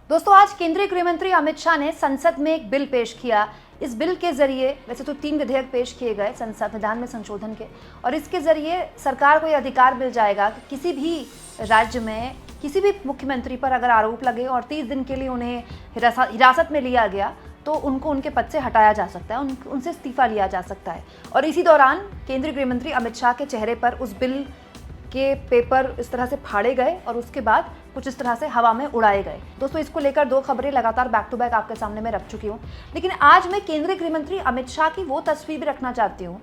दोस्तों, आज केंद्रीय गृह मंत्री अमित शाह ने संसद में एक बिल पेश किया। इस बिल के जरिए वैसे तो 3 विधेयक पेश किए गए संविधान में संशोधन के, और इसके जरिए सरकार को यह अधिकार मिल जाएगा कि किसी भी राज्य में किसी भी मुख्यमंत्री पर अगर आरोप लगे और 30 दिन के लिए उन्हें हिरासत में लिया गया तो उनको उनके पद से हटाया जा सकता है, उनसे इस्तीफा लिया जा सकता है। और इसी दौरान केंद्रीय गृह मंत्री अमित शाह के चेहरे पर उस बिल के पेपर इस तरह से फाड़े गए और उसके बाद कुछ इस तरह से हवा में उड़ाए गए। दोस्तों, इसको लेकर 2 खबरें लगातार बैक टू बैक आपके सामने मैं रख चुकी हूँ, लेकिन आज मैं केंद्रीय गृह मंत्री अमित शाह की वो तस्वीर भी रखना चाहती हूँ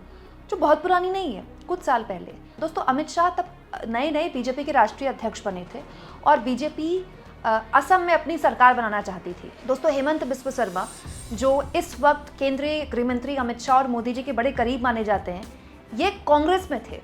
जो बहुत पुरानी नहीं है, कुछ साल पहले। दोस्तों, अमित शाह तब नए बीजेपी के राष्ट्रीय अध्यक्ष बने थे और बीजेपी असम में अपनी सरकार बनाना चाहती थी। दोस्तों, हेमंत बिस्व शर्मा जो इस वक्त केंद्रीय गृह मंत्री अमित शाह और मोदी जी के बड़े करीब माने जाते हैं, ये कांग्रेस में थे,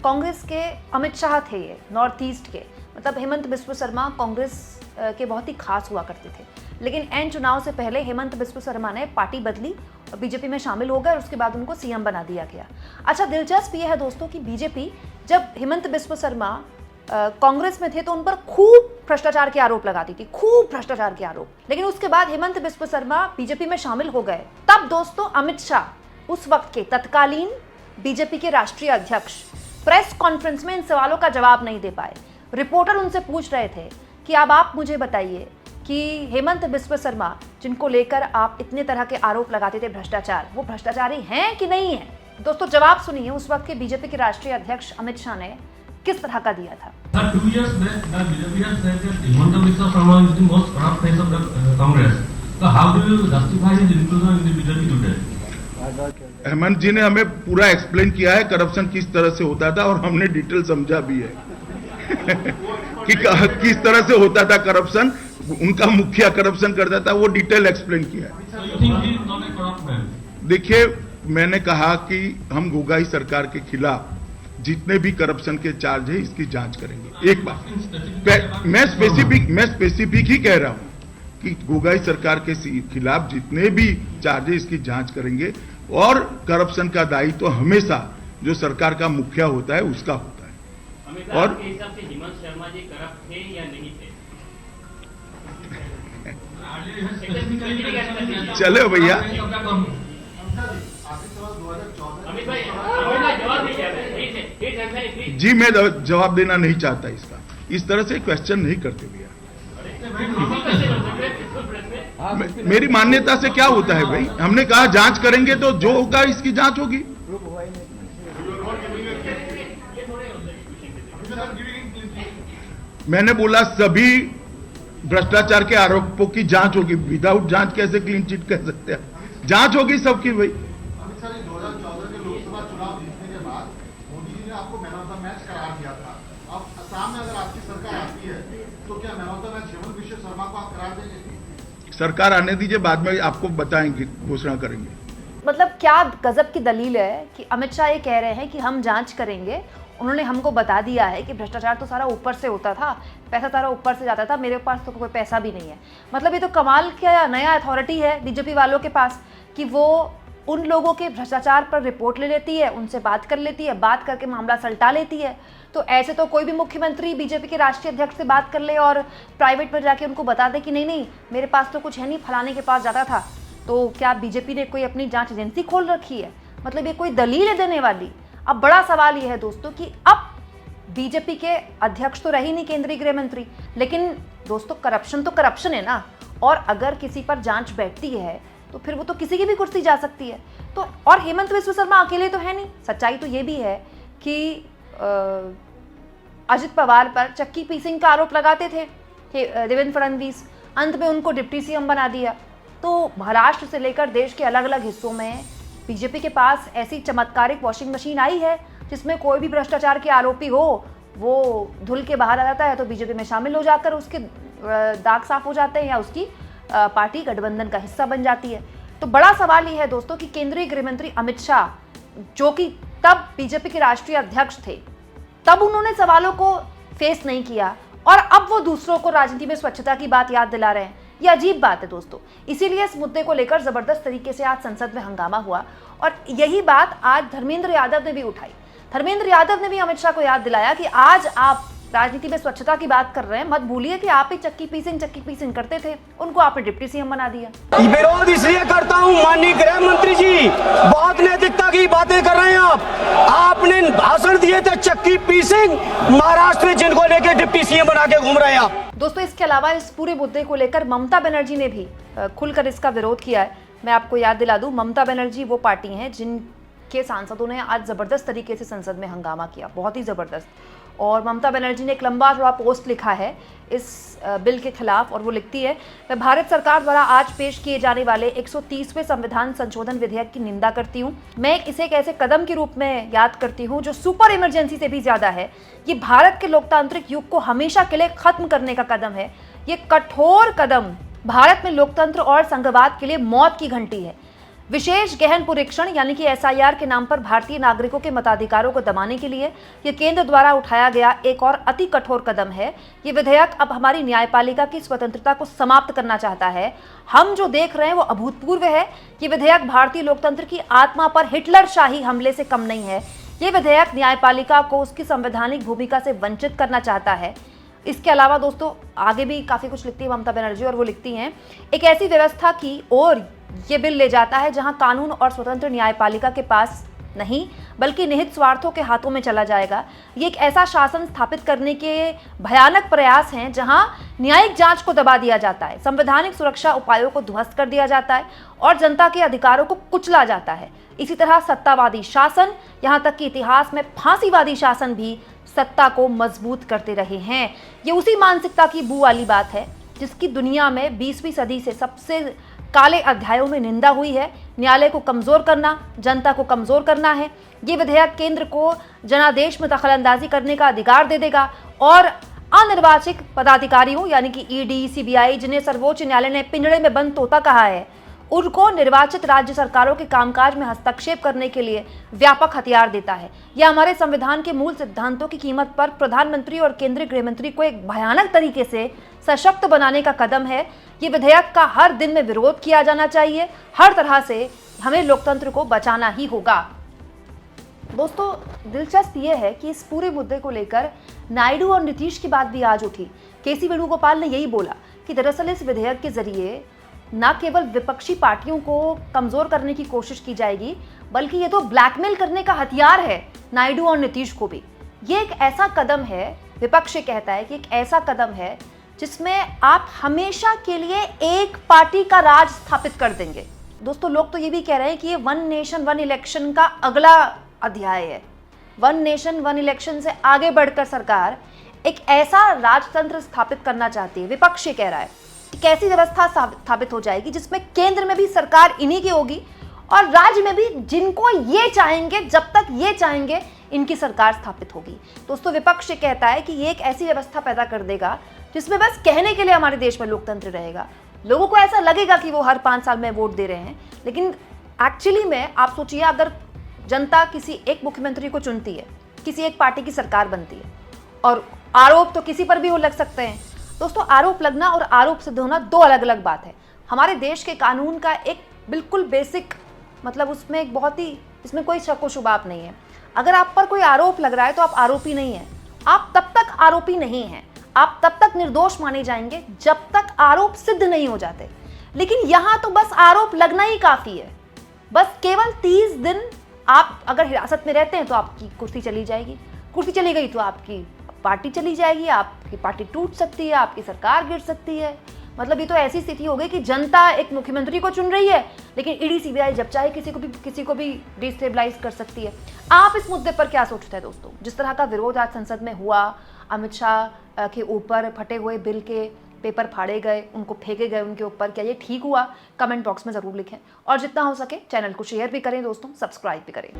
कांग्रेस के अमित शाह थे, ये नॉर्थ ईस्ट के। मतलब हेमंत बिस्व शर्मा कांग्रेस के बहुत ही खास हुआ करते थे, लेकिन एन चुनाव से पहले हेमंत बिस्व शर्मा ने पार्टी बदली और बीजेपी में शामिल हो गए और उसके बाद उनको सीएम बना दिया गया। अच्छा, दिलचस्प ये है दोस्तों कि बीजेपी जब हेमंत बिस्व शर्मा कांग्रेस में थे तो उन पर खूब भ्रष्टाचार के आरोप लगाती थी, खूब भ्रष्टाचार के आरोप। लेकिन उसके बाद हेमंत बिस्व शर्मा बीजेपी में शामिल हो गए, तब दोस्तों अमित शाह उस वक्त के तत्कालीन बीजेपी के राष्ट्रीय अध्यक्ष प्रेस कॉन्फ्रेंस में इन सवालों का जवाब नहीं दे पाए। रिपोर्टर उनसे पूछ रहे थे कि अब आप मुझे बताइए कि हेमंत बिस्व शर्मा जिनको लेकर आप इतने तरह के आरोप लगाते थे भ्रष्टाचार, वो भ्रष्टाचारी हैं कि नहीं है। दोस्तों, जवाब सुनिए उस वक्त के बीजेपी के राष्ट्रीय अध्यक्ष अमित शाह ने किस तरह का दिया था। हेमंत जी ने हमें पूरा एक्सप्लेन किया है करप्शन किस तरह से होता था और हमने डिटेल समझा भी है कि किस तरह से होता था करप्शन। उनका मुखिया करप्शन करता था, वो डिटेल एक्सप्लेन किया है। देखिए, मैंने कहा कि हम गोगाई सरकार के खिलाफ जितने भी करप्शन के चार्ज है इसकी जांच करेंगे। एक बात मैं स्पेसिफिक ही कह रहा हूं कि गोगाई सरकार के खिलाफ जितने भी चार्ज है इसकी जांच करेंगे और करप्शन का दायित्व तो हमेशा जो सरकार का मुखिया होता है उसका होता है। और आपके हिसाब से हेमंत शर्मा जी करप्ट थे या नहीं थे? चलो भैया, जी मैं जवाब देना नहीं चाहता इसका। इस तरह से क्वेश्चन नहीं करते भैया। मेरी मान्यता से क्या होता है भाई, हमने कहा जांच करेंगे तो जो होगा इसकी जांच होगी। मैंने बोला सभी भ्रष्टाचार के आरोपों की जांच होगी। विदाउट जांच कैसे क्लीन चिट कह सकते हैं? जांच होगी सबकी भाई। 2014 के लोकसभा चुनाव जीतने के बाद मोदी जी ने आपको मैन ऑफ द मैच करार दिया था। अब असम में अगर आपकी सरकार आती है तो क्या man of the match Hemant Biswa Sharma को आप करार देंगे? सरकार आने दीजिए, बाद में आपको बताएंगे, घोषणा करेंगे। मतलब क्या गजब की दलील है कि अमित शाह ये कह रहे हैं कि हम जांच करेंगे। उन्होंने हमको बता दिया है कि भ्रष्टाचार तो सारा ऊपर से होता था, पैसा सारा ऊपर से जाता था, मेरे पास तो कोई पैसा भी नहीं है। मतलब ये तो कमाल क्या नया अथॉरिटी है बीजेपी वालों के पास कि वो उन लोगों के भ्रष्टाचार पर रिपोर्ट ले लेती है, उनसे बात कर लेती है, बात करके मामला सलटा लेती है। तो ऐसे तो कोई भी मुख्यमंत्री बीजेपी के राष्ट्रीय अध्यक्ष से बात कर ले और प्राइवेट में जाके उनको बता दे कि नहीं नहीं मेरे पास तो कुछ है नहीं, फलाने के पास जाता था। तो क्या बीजेपी ने कोई अपनी जांच एजेंसी खोल रखी है? मतलब ये कोई दलील है देने वाली? अब बड़ा सवाल ये है दोस्तों कि अब बीजेपी के अध्यक्ष तो रही नहीं केंद्रीय गृह मंत्री, लेकिन दोस्तों करप्शन तो करप्शन है ना, और अगर किसी पर जांच बैठती है तो फिर वो तो किसी की भी कुर्सी जा सकती है। तो और हेमंत बिस्व शर्मा अकेले तो है नहीं। सच्चाई तो ये भी है कि अजित पवार पर चक्की पीसिंग का आरोप लगाते थे देवेंद्र फडणवीस, अंत में उनको डिप्टी सीएम बना दिया। तो महाराष्ट्र से लेकर देश के अलग अलग हिस्सों में बीजेपी के पास ऐसी चमत्कारिक वॉशिंग मशीन आई है जिसमें कोई भी भ्रष्टाचार के आरोपी हो वो धुल के बाहर आ जाता है तो बीजेपी में शामिल हो जाकर उसके दाग साफ हो जाते हैं या उसकी पार्टी गठबंधन का हिस्सा बन जाती है। तो बड़ा सवाल ये है दोस्तों कि केंद्रीय गृह मंत्री अमित शाह जो कि तब बीजेपी के राष्ट्रीय अध्यक्ष थे, तब उन्होंने सवालों को फेस नहीं किया और अब वो दूसरों को राजनीति में स्वच्छता की बात याद दिला रहे हैं। ये अजीब बात है दोस्तों। इसीलिए इस मुद्दे को लेकर जबरदस्त तरीके से आज संसद में हंगामा हुआ और यही बात आज धर्मेंद्र यादव ने भी उठाई। धर्मेंद्र यादव ने भी अमित शाह को याद दिलाया कि आज आप राजनीति में स्वच्छता की बात कर रहे हैं, मत भूलिए कि आप ही चक्की पीसिंग करते थे, उनको आपने डिप्टी सीएम बना दिया। विरोध इसलिए करता हूं माननीय गृह मंत्री जी, बहुत नैतिकता की बातें कर रहे हैं आप। आपने भाषण दिए थे चक्की पीसिंग, महाराष्ट्र में जिनको लेके डिप्टी सीएम बना के घूम रहे हैं आप। दोस्तों, इसके अलावा इस पूरे मुद्दे को लेकर ममता बनर्जी ने भी खुलकर इसका विरोध किया है। मैं आपको याद दिला दूं, ममता बनर्जी वो पार्टी हैं जिनके सांसदों ने आज जबरदस्त तरीके से संसद में हंगामा किया, बहुत ही जबरदस्त। और ममता बनर्जी ने एक लंबा थोड़ा पोस्ट लिखा है इस बिल के खिलाफ, और वो लिखती है, मैं भारत सरकार द्वारा आज पेश किए जाने वाले 130वें संविधान संशोधन विधेयक की निंदा करती हूँ। मैं इसे एक ऐसे कदम के रूप में याद करती हूँ जो सुपर इमरजेंसी से भी ज्यादा है। ये भारत के लोकतांत्रिक युग को हमेशा के लिए खत्म करने का कदम है। ये कठोर कदम भारत में लोकतंत्र और संघवाद के लिए मौत की घंटी है। विशेष गहन पुरीक्षण यानी कि SIR के नाम पर भारतीय नागरिकों के मताधिकारों को दबाने के लिए यह केंद्र द्वारा उठाया गया एक और अति कठोर कदम है। ये विधेयक अब हमारी न्यायपालिका की स्वतंत्रता को समाप्त करना चाहता है। हम जो देख रहे हैं वो अभूतपूर्व है। ये विधेयक भारतीय लोकतंत्र की आत्मा पर हिटलर शाही हमले से कम नहीं है। ये विधेयक न्यायपालिका को उसकी संवैधानिक भूमिका से वंचित करना चाहता है। इसके अलावा दोस्तों आगे भी काफ़ी कुछ लिखती है ममता बनर्जी, और वो लिखती हैं, एक ऐसी व्यवस्था की ओर ये बिल ले जाता है जहां कानून और स्वतंत्र न्यायपालिका के पास नहीं बल्कि निहित स्वार्थों के हाथों में चला जाएगा। ये एक ऐसा शासन स्थापित करने के भयानक प्रयास हैं जहां न्यायिक जांच को दबा दिया जाता है, संवैधानिक सुरक्षा उपायों को ध्वस्त कर दिया जाता है और जनता के अधिकारों को कुचला जाता है। इसी तरह सत्तावादी शासन, यहाँ तक कि इतिहास में फांसीवादी शासन भी सत्ता को मजबूत करते रहे हैं। ये उसी मानसिकता की बू वाली बात है जिसकी दुनिया में 20वीं सदी से सबसे काले अध्यायों में निंदा हुई है। न्यायालय को कमजोर करना, जनता को कमजोर करना है। ये विधेयक केंद्र को जनादेश में दखलंदाजी करने का अधिकार दे देगा और अनिर्वाचित पदाधिकारियों यानी कि ED, CBI, जिन्हें सर्वोच्च न्यायालय ने पिंजड़े में बंद तोता कहा है, उनको निर्वाचित राज्य सरकारों के कामकाज में हस्तक्षेप करने के लिए व्यापक हथियार देता है। यह हमारे संविधान के मूल सिद्धांतों की कीमत पर प्रधानमंत्री और केंद्रीय गृह मंत्री को एक भयानक तरीके से सशक्त बनाने का कदम है। ये विधेयक का हर दिन में विरोध किया जाना चाहिए। हर तरह से हमें लोकतंत्र को बचाना ही होगा। दोस्तों, दिलचस्प ये है कि इस पूरे मुद्दे को लेकर नायडू और नीतीश की बात भी आज उठी। KC वेणुगोपाल ने यही बोला कि दरअसल इस विधेयक के जरिए न केवल विपक्षी पार्टियों को कमजोर करने की कोशिश की जाएगी बल्कि ये तो ब्लैकमेल करने का हथियार है नायडू और नीतीश को भी। ये एक ऐसा कदम है, विपक्ष कहता है कि एक ऐसा कदम है जिसमें आप हमेशा के लिए एक पार्टी का राज स्थापित कर देंगे। दोस्तों, लोग तो ये भी कह रहे हैं कि ये 1 नेशन 1 इलेक्शन का अगला अध्याय है। 1 नेशन 1 इलेक्शन से आगे बढ़कर सरकार एक ऐसा राजतंत्र स्थापित करना चाहती है। विपक्ष कह रहा है एक ऐसी व्यवस्था स्थापित हो जाएगी जिसमें केंद्र में भी सरकार इन्हीं की होगी और राज्य में भी जिनको ये चाहेंगे, जब तक ये चाहेंगे, इनकी सरकार स्थापित होगी। दोस्तों, विपक्ष कहता है कि ये एक ऐसी व्यवस्था पैदा कर देगा जिसमें बस कहने के लिए हमारे देश में लोकतंत्र रहेगा। लोगों को ऐसा लगेगा कि वो हर 5 साल में वोट दे रहे हैं, लेकिन एक्चुअली में आप सोचिए, अगर जनता किसी एक मुख्यमंत्री को चुनती है, किसी एक पार्टी की सरकार बनती है, और आरोप तो किसी पर भी हो लग सकते हैं। दोस्तों, आरोप लगना और आरोप सिद्ध होना 2 अलग अलग बात है। हमारे देश के कानून का एक बिल्कुल बेसिक मतलब उसमें एक बहुत ही, इसमें कोई शक व शुबात नहीं है। अगर आप पर कोई आरोप लग रहा है तो आप आरोपी नहीं हैं। आप तब तक आरोपी नहीं हैं, आप तब तक निर्दोष माने जाएंगे जब तक आरोप सिद्ध नहीं हो जाते। लेकिन यहाँ तो बस आरोप लगना ही काफ़ी है। बस केवल 30 दिन आप अगर हिरासत में रहते हैं तो आपकी कुर्सी चली जाएगी, कुर्सी चली गई तो आपकी पार्टी चली जाएगी, आपकी पार्टी टूट सकती है, आपकी सरकार गिर सकती है। मतलब ये तो ऐसी स्थिति हो गई कि जनता एक मुख्यमंत्री को चुन रही है, लेकिन ED CBI जब चाहे किसी को भी डिस्टेबलाइज कर सकती है। आप इस मुद्दे पर क्या सोचते हैं दोस्तों? जिस तरह का विरोध आज संसद में हुआ, अमित शाह के ऊपर फटे हुए बिल के पेपर फाड़े गए, उनको फेंके गए उनके ऊपर, क्या ये ठीक हुआ? कमेंट बॉक्स में ज़रूर लिखें और जितना हो सके चैनल को शेयर भी करें दोस्तों, सब्सक्राइब भी करें।